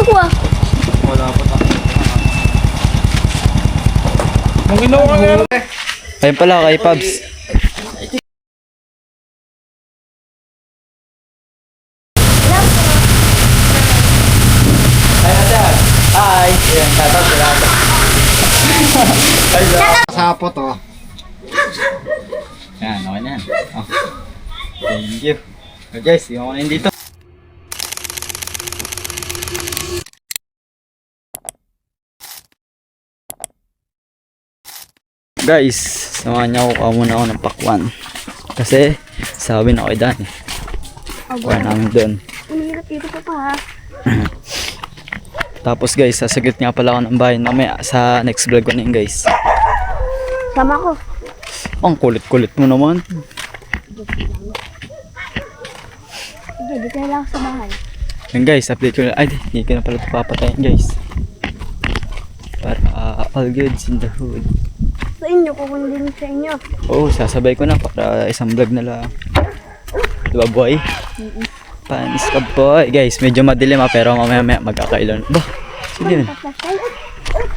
Gusto ko ah. Wala pa ta. Maginaw ka nga. Ayun pala kay Pabs. Hi! Ayan, tatap sila. Sapot oh. Yan, okay na yan. Oh. Thank you. So guys, yung ako na yun dito. Guys, samahan niya ako muna ako ng pakwan. Kasi, sabi na kay Danny. Kuha namin doon. Umiirap dito pa pa ha. Tapos guys, sasaglit nga pala ako ng bahay mamaya sa next vlog ko na yun guys. Sama ko. Ang kulit-kulit mo naman. Sige, dito na lang ako sa bahay. Yan guys, update ko na. Ay, hindi ko na pala papatayin guys. Para all goods in the hood. Sa inyo, kukunin din sa inyo. Oo, sasabay ko na para isang vlog na lang. Diba boy? Panis ka boy. Guys, medyo madilim pero mamaya magkakailan. Bah, sino yun?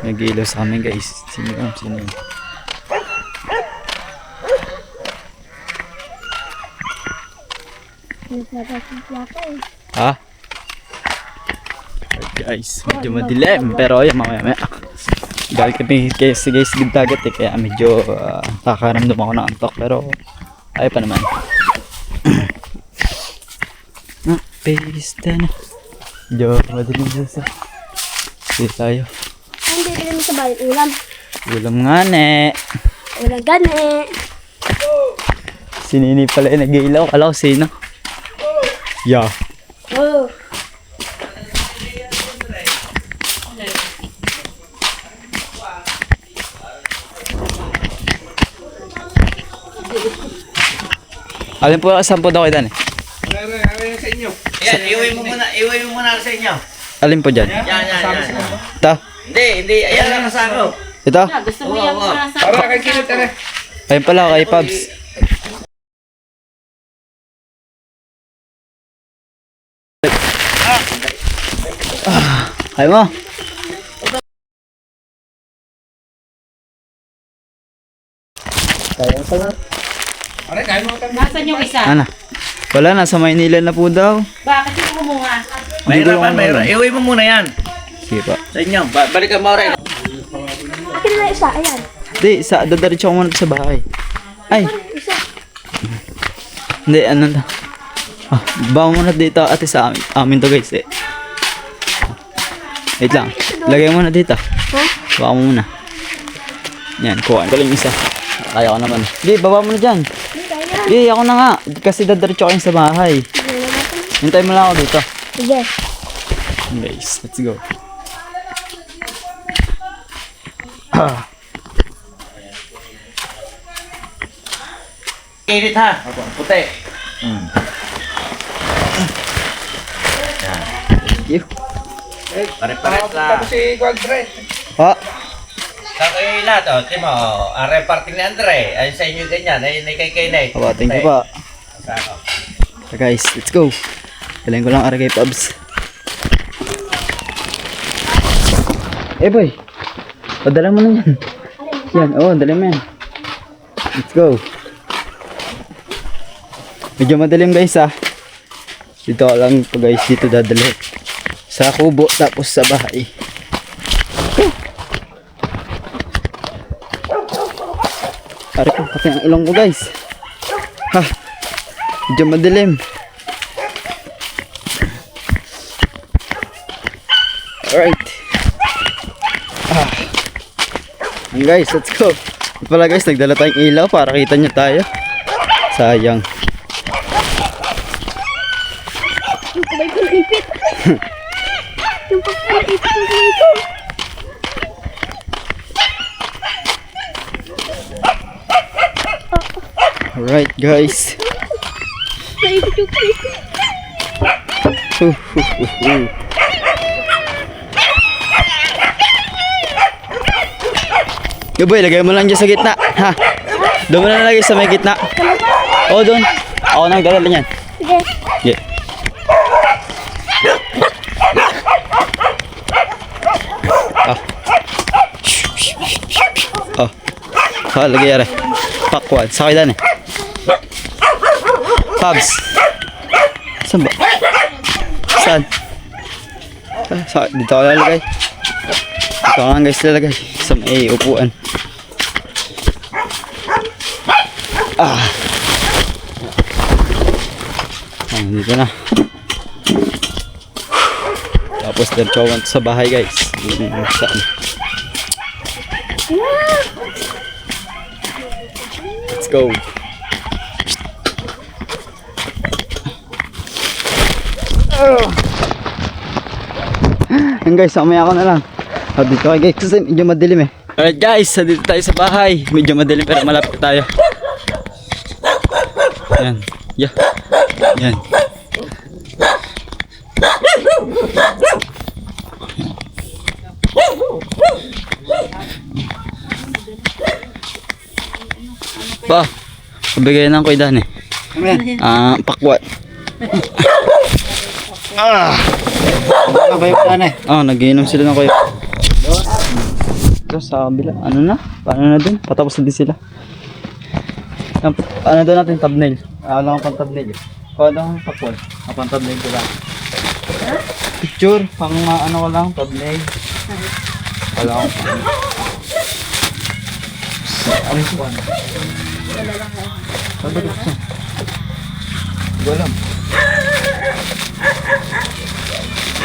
Nag-ilaw sa amin guys. Sino yun? Sino yun? Ha? Alright guys, medyo madilim pero ayan mamaya. Galing kami guys dagat eh, kaya medyo nakakaramdam ako ng antok pero ay pa naman. Pista na. Medyo madilim sa. Sige tayo. Ang bibili mo sa bahay, ulam. Ulam nga ne. Ulam gani. Sinini pala yung nag-iilaw. Alam ko sino. Yeah. Oh. Alin po ang sampo daw kayo Dan eh? Sa inyo. Yan, iuwi mo muna sa inyo. Alin po dyan? Yan. Ito? Hindi. Ayan lang kasama. Ito? Gusto mo yan para sa... Para kay Kinit na. Ayun pala kay Pabs. Ayaw mo? Kaya pala. Aray, kaya mo kami. Nasaan yung isa? Ano? Wala na, sa Maynila na po daw. Bakit yung kumuha? Mayroon. Iuwi mo muna yan. Sige pa. Sa inyo. Balikan mo rin. Akin na isa, ayan. Hindi, dadaritso ko muna sa bahay. Ay, Isa. hindi, ano na. Bawa muna dito ate sa amin to guys eh. Wait lang. Lagay mo na dito. Ha? Bawa mo muna. Yan, kuha ko lang isa. Kaya ko naman. Hindi, baba mo na dyan. Hindi kaya. Hindi, ako na nga. Kasi dadaritso ko yung sa bahay. Hintay mo lang ako dito. Sige. Guys, let's go. Kinit ha. Puti. Thank you. Pare-pares lang. Tapos si Quadre. Ah, Sa kayo lahat, Timo. Ang reparting ni Andre. Ayun sa inyo ganyan. Ayun kay Kinit. thank you pa. Sako. So guys, let's go. Kailangan ko lang ara kay Pabs. Eh boy, padala mo na yan. Yan, dala mo yan. Let's go. Medyo madilim guys ha. Dito ka lang po guys, dito dadali. Sa kubo tapos sa bahay. Pare ko, pati ang ilong ko guys. Ha, medyo madilim. Alright. Guys, let's go. Ito pala guys, nagdala tayong ilaw para kita nyo tayo. Sayang. Yung kamay ko naipit. Yung kamay naipit yung kamay ko. Alright guys. Naipit yung kamay ko. Yo boy, lagay mo lang dyan sa gitna. Ha? Doon mo na lagay sa may gitna. Oo, doon. Ako nang dala niyan. Sige. Yeah. Oh. Lagay yare. Pakwan. Sakay dan eh. Pabs. Saan ba? Saan? Dito ko lalagay. Dito ko lang guys lalagay. Sa may upuan. Dito na. Tapos diretso sa bahay guys. Saan? Let's go. Yan guys, mamaya ako na lang. Dito kayo guys, kasi medyo madilim eh. Alright guys, dito tayo sa bahay. Medyo madilim pero malapit tayo. Yan. Yeah. Yan. Pa, pabigay ng kuya Dan eh. Pakwat. Nagiinom sila ng kuya. Ito sa kabila. Ano na? Paano na dun? Patapos na din sila. Ano doon natin? Thumbnail. Wala akong pang thumbnail eh. Wala akong pakwat. Pang thumbnail ko lang. Picture. Pang ano ko lang. Thumbnail. Wala akong pang. Ano yung kuwan? Wala lang. Wala.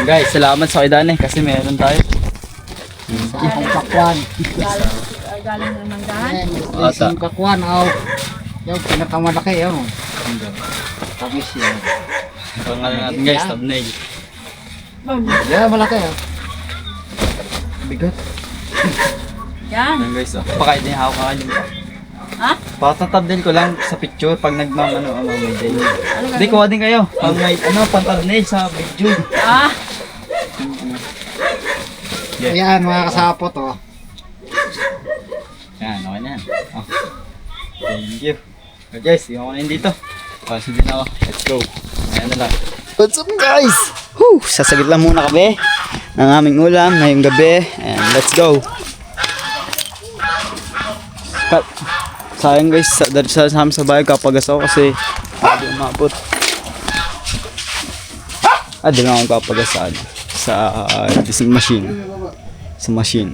Guys, salamat sa kaidan eh. Kasi meron tayo. Ang kakwan. Galing ng manggahan. Ata. Ang kakwan, yung pinakamalaki, yun. Tamis yan. Pangalan natin guys, thumbnail. Yeah, malaki, Bigat. Yan. Yan guys, pakain din hawak ka kanyo. Ha? Pakatang thumbnail ko lang sa picture pag nagmamano may day. Hindi, kuha din kayo. Pag may pang thumbnail sa video. Yan, mga kasapot, Yan, okay na yan. Oh. Thank you. So guys, yung ako na yun dito. Pasok din ako. Let's go. Ayan na lang. What's up guys? Sasagit lang muna kami ng aming ulam ngayong gabi. And let's go. Sayang guys, sa amin sa bahay kapagas ako kasi hindi umabot. Di lang ako kapagas sa diesel machine. Sa machine.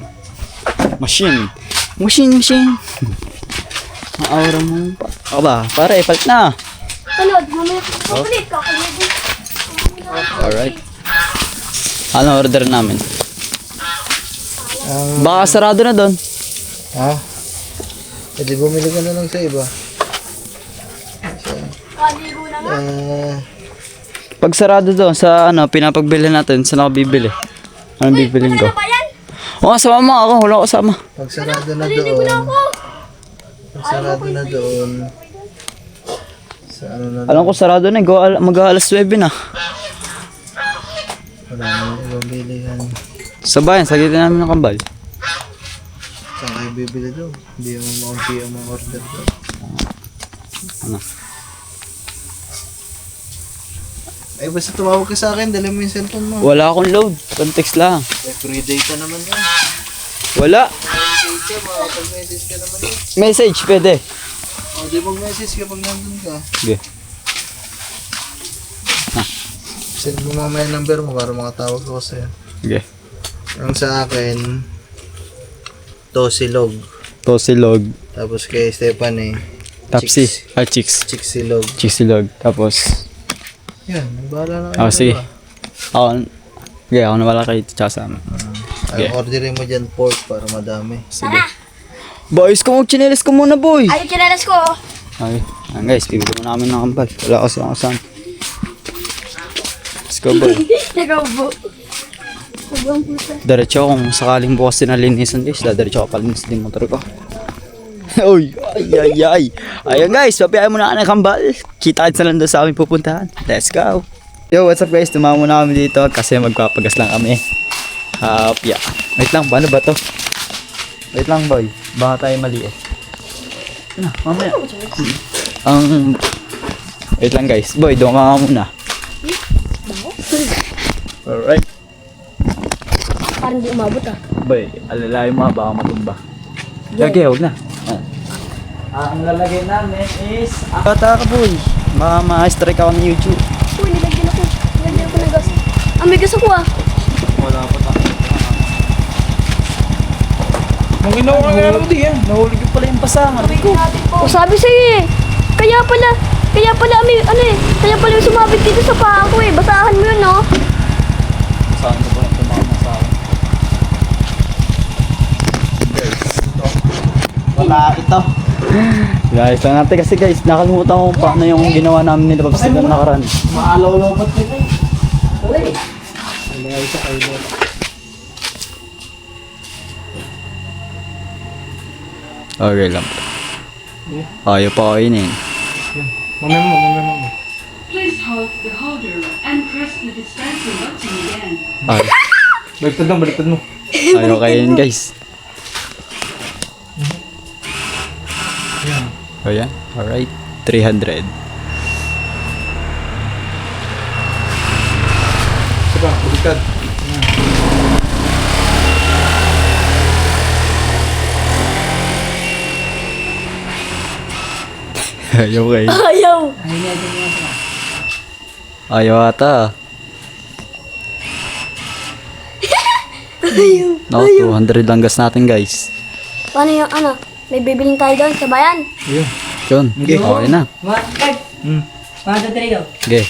Machine. Maaura mo. Aba, pare, palit na. Ano, mamaya papalit ka. Alright. Ano order namin? Baka sarado na doon. Pwede bumili ka na lang sa iba. Kaligo na nga. Pag sarado doon sa pinapagbili natin, saan ako bibili? Anong bibilin ko? Ano ba yan? Sama ako, wala ko sama. Pag sarado na doon. Sa ano na Alam ko sarado na, mag-alas 9 na. wala na ibang bilihan. Sa bayan, sagitin namin ng kambal. Saan kayo bibili doon? Hindi mo maunti ang mga order doon. Ano? Ay basta tumawag ka sa akin, dali mo yung cellphone mo. Wala akong load, context lang. Free data naman yan. Wala. Message ka, makapag-message ka naman yun. Message, pwede. Di mag-message ka pag nandun ka. Sige. Send mo mamaya yung number mo para makatawag ako sa'yo. Sige. Ang sa akin, Tosilog. Tosilog. Tapos kay Stephanie, Tapsi. Chicks. Chicsilog. Chicksilog. Tapos, Yan, bahala na kayo. sige. Ako na wala kayo tsaka sa amin. Ay, orderin mo dyan pork para madami. Sige. Boys, kung chinelas ko muna, boy. Ay, kinalas ko. Okay. Guys, bibili mo namin ng kambal. Wala kasi ako saan. Let's go, boy. Nagaubo. Sobrang pusa. Diretso kung sakaling bukas din nalinisan guys. Diretso ako palinis din motor ko. Uy, ay. Ayun guys, papiyahin mo na ng kambal. Kita kita lang doon sa aming pupuntahan. Let's go. Yo, what's up guys? Tumama muna kami dito kasi magpapagas lang kami. Yeah. Wait lang, paano ba to? Wait lang boy, baka tayo maliit. Ano, mamaya. Wait lang guys, boy, doon ka muna. Alright. Parang di umabot Boy, alalayo mo baka matumba. Okay, huwag na. Ang lalagay namin is... Bata ka boy. Ma-strike ako ng YouTube. Uy, nilagyan ako. Nilagyan ako ng gas. Ah, may gas ako ah. Wala pa ta. Ang ginawa ka nga di yan. Nahulog yung pala yung basangan. O sabi sa'yo eh. Kaya pala may ano eh. Kaya pala yung sumabit dito sa paa ko eh. Basahan mo yun no. Saan ko ba tumama sa akin? Wala ito. Guys, lang natin kasi guys, nakalimutan ko kung paano yung ginawa namin nila Babs nila nakaraan. Maalaw-lawbat ka eh. Okay lang. Ayaw pa kainin. Mamaya mo. Please hold the holder and press the dispenser button again. Baliktad mo. Ayaw kainin guys. O yan, alright. 300. Sige, baliktad. Ayaw kainin. Ayaw. Ayaw ata. Ayaw. No, 200 lang gas natin guys. Paano yung ano? May bibiling tayo doon sa bayan. Yun, okay na. Okay.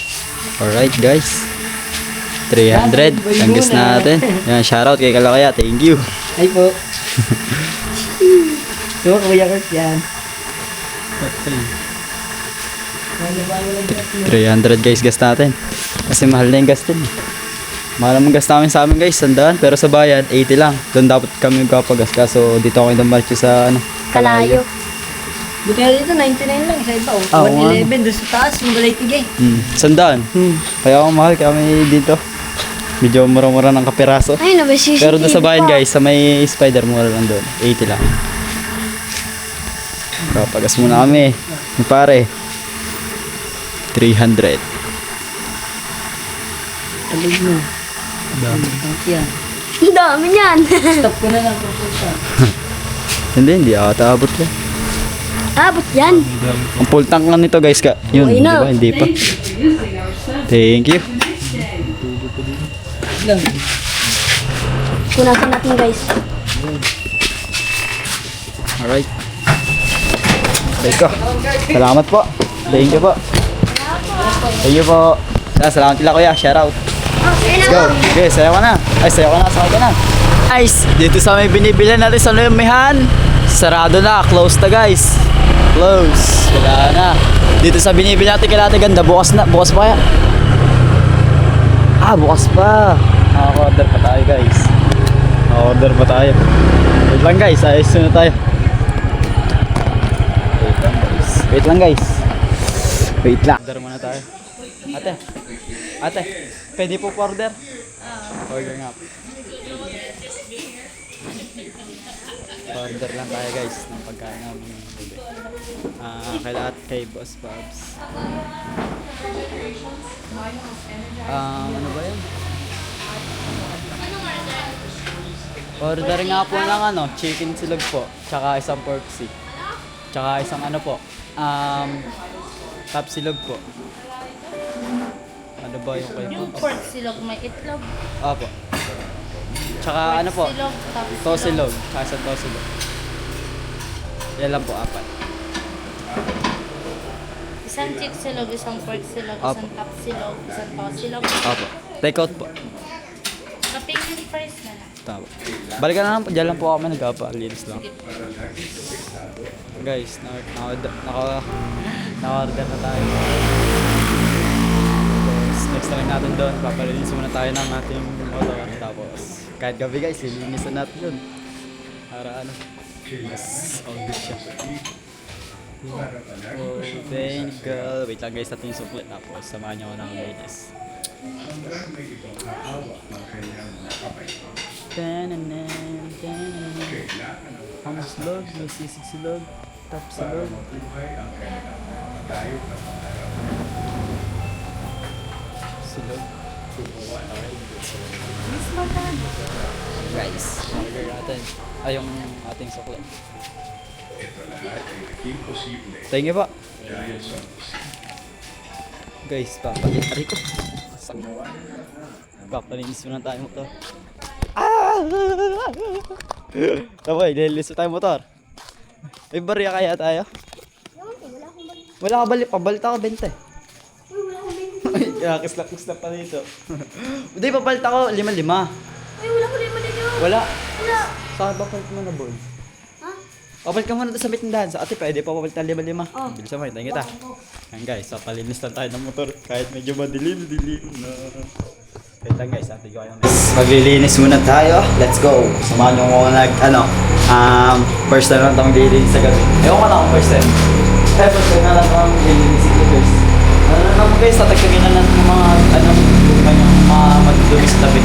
Alright guys. 300 ang gas natin. Yan, shoutout kay Kalakaya. Thank you. Ay po. So, Kuya Kurt yan. 300 guys gas natin. Kasi mahal na yung gas din. Mahal naman gas namin sa amin guys, 100. Pero sa bayan, 80 lang. Doon dapat kami magpapagas. Kaso dito ako yung dumaritso sa ano, Kalayo. Buti nga dito, 99 lang. Isa iba, oh. Ah, oo nga. 111 doon sa taas, magulay tigay. 100. Kaya ako mahal, kami dito. Medyo mura-mura ng kapiraso. Ay, no, may CCTV Pero doon sa bayan pa. guys, sa may spider mura lang doon. 80 lang. Papagas muna kami. Ni pare. 300. Talig mo. Ang yan. Ang dami niyan. Stop ko na lang pupunta. Hindi ata abot yan. Abot yan. Ang full tank nga nito guys ka. Yun, Okay di na. ba? Hindi pa. Thank you. Lang. Punasan natin guys. Alright. Teka. Salamat po. Thank you po. Thank you po. Salamat kila kuya. Shout out. Okay na. Go. Okay, sayo ka na. Ay, sayo ka na. Sayo ka na. Guys, dito sa may binibilan natin sa Lumihan. Sarado na. Close na guys. Close. Wala na. Dito sa binibilan natin kila Ate Ganda. Bukas na. Bukas pa kaya? Bukas pa. Naka-order pa tayo guys. Naka-order pa tayo. Wait lang guys. Ayos na tayo. Wait lang guys. Wait lang. Order muna tayo. Ate, pwede po order? Order nga po. Order lang tayo guys ng pagkain namin ng bebe. Kay lahat kay Boss Babs. Ano ba yun? Order nga po ng chicken silog po, tsaka isang pork steak. Tsaka isang top silog po. Ano ba yung kayo? Yung pork silog may itlog. Opo. Tsaka po? Silog, tapos Tosilog. Tsaka isang tosilog. Yan lang po, 4. isang chick silog, isang pork silog, Apo. isang top silog, isang to silog. Opo. Take out po. Kaping yung price na lang. Tama. Balikan na lang po. Diyan lang po kami nagpapalinis lang. Guys, naka-order na tayo. Tapos, next time natin doon, papalinis muna tayo ng ating motor. Tapos, kahit gabi guys, lilinisan natin yun. Para mas all good siya. Oh, thank girl. Wait lang guys, natin yung suplit. Tapos, samahan niyo ako ng linis. Ang silog, may sisig silog, top silog. Silog. Guys, order natin. Ay, yung ating sukli. Thank you po. Guys, papagitari ko. Papalinis mo na tayo motor. Taboy, nililis mo tayo motor. May barya kaya tayo? Wala ka balik, pabalit ako 20. Ay, kislap pa dito. Hindi, pabalit ako 5-5. Ay, wala ko rin dito. Wala. Wala. Saan ba palit mo na, boy? Ha? Papalit ka muna doon sa tindahan. Sa ate, pwede pa papalit ng 5-5. Oh. Bilisan mo, hintayin kita. Yan guys, papalinis lang tayo ng motor. Kahit medyo madilim na. Wait lang guys, ate ko kayo. Maglilinis muna tayo. Let's go. Samahan nyo ko first time lang itong lilinis sa gabi. Ewan ko na kung first time. Kaya first time na lang itong lilinis sa guys. Ano naman guys, tatagtagin na lang yung mga madudumi sa tabi.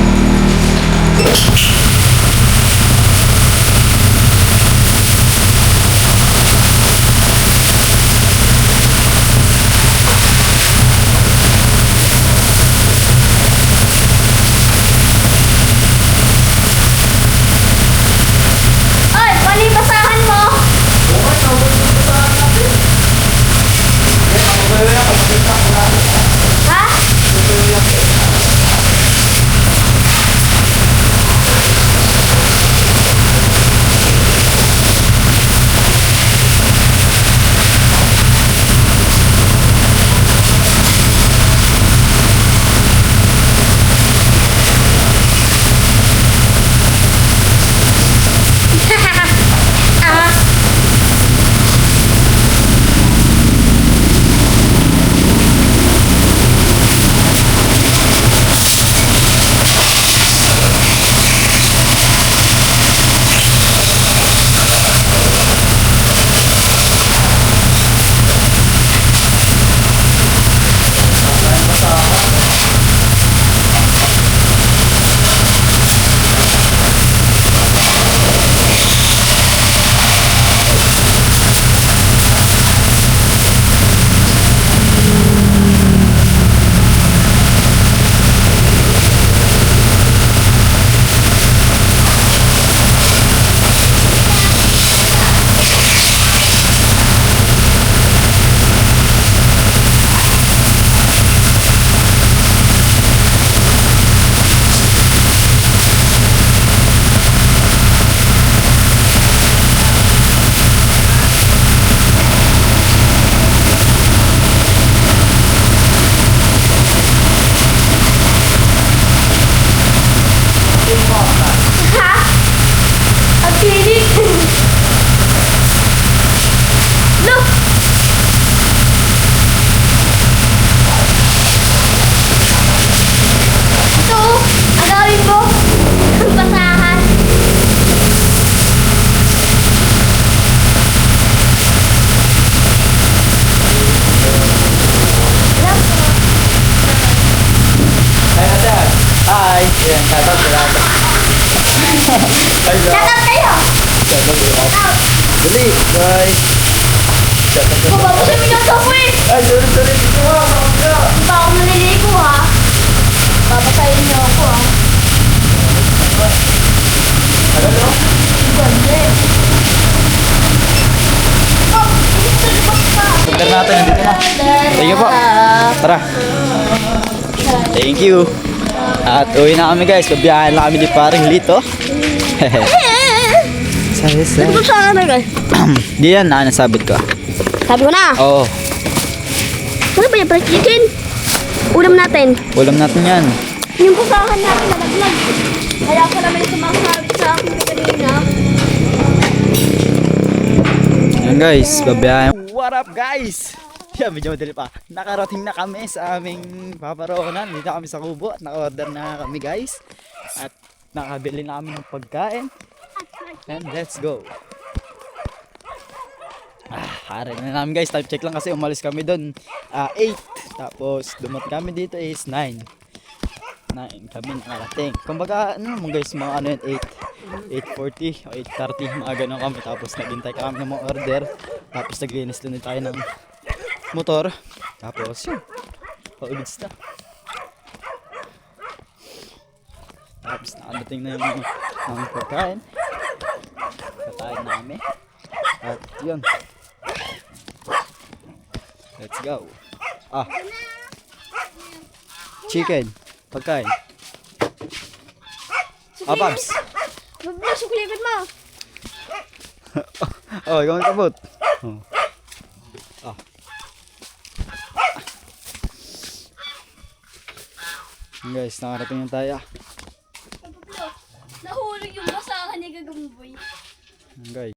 Ay, paano yung basahan mo? Ha? Shoutout kayo! Dali, guys. Mababasan mo yung mo eh! Ay, sorry. Dito ha, mamaya. Hindi pa ako naliligo ha. Babasahin niyo ako ha. Ano, no? Ganda eh. Oh! Ito lumabas pa! Punta natin, nandito na. Thank you po. Tara. Thank you. At uwi na kami guys. Babiyahan na kami ni paring Lito. Ito ko sa ano guys? Di yan, nasabit ko. Sabi ko na! Oo. Ano ba yung fried chicken? Ulam natin. Ulam natin yan. Yung pusahan natin nalaglag. Kaya pala may sumasabit sa akin kanina. Yan guys, babiyahan. What up guys? Yeah, medyo madali pa. Nakarating na kami sa aming paparoonan. Dito kami sa Kubo at naka-order na kami guys. At nakabili na kami ng pagkain. And let's go. Harin na namin guys. Time check lang kasi umalis kami doon 8. Tapos dumat kami dito is 9. 9 kami nakarating. Kumbaga ano naman guys, mga ano yan 8:40 o 8:30 mga ganun kami. Tapos naghintay kami ng mga order. Tapos naglinis din tayo ng motor. Tapos yun, paulids na. Tapos nakadating na yung ang pagkain. Kakain namin. At yun. Let's go. Ah. Chicken. Pagkain. Ah, Pabs. Mabilis yung kulipit mo. Oh, ikaw ang kabot. Oh. Ah. Guys, nakarating yung tayo. Nahulog yung basahan ni Gagamboy. Guys.